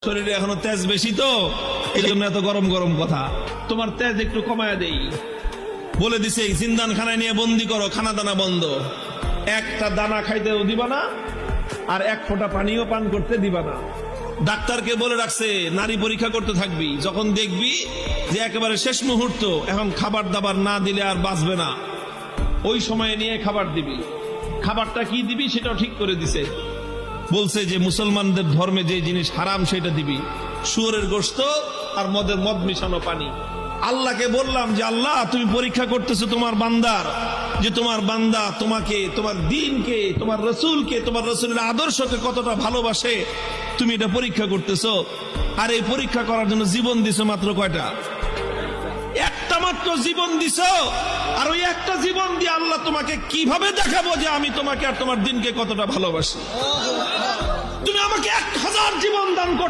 শরীরে এখনো তেজ বেশি তো এই জন্য এত গরম গরম কথা, তোমার তেজ একটু কমায়া দেই বলে দিছে। জিন্দান খানায় নিয়ে বন্দি করো, খানা দানা বন্ধ, একটা দানা খাইতেও দিবা না আর এক ফোঁটা পানিও পান করতে দিবা না। ডাক্তারকে বলে রাখছে নারী পরীক্ষা করতে থাকবি, যখন দেখবি যে একেবারে শেষ মুহূর্ত, এখন খাবার দাবার না দিলে আর বাঁচবে না, ওই সময়ে নিয়ে খাবার দিবি। খাবারটা কি দিবি সেটাও ঠিক করে দিছে, বলছে যে মুসলমানদের ধর্মে যে জিনিস হারাম সেটা দিবি, শুয়োরের গোশত আর মদ মিশানো পানি। আল্লাহকে বললাম যে আল্লাহ তুমি পরীক্ষা করতেছো তোমার বান্দার, যে তোমার বান্দা তোমাকে, তোমার দ্বীনকে, তোমার রসুলকে, তোমার রসুলের আদর্শকে কতটা ভালোবাসে, তুমি এটা পরীক্ষা করতেছো। আর এই পরীক্ষা করার জন্য জীবন দিছো মাত্র কয়টা? একটা মাত্র জীবন দিছো। আর ওই একটা জীবন দিয়ে আল্লাহ তোমাকে কিভাবে দেখাবো যে আমি তোমাকে আর তোমার দ্বীনকে কতটা ভালোবাসি? তুমি আমাকে 1000 জীবন দান করো।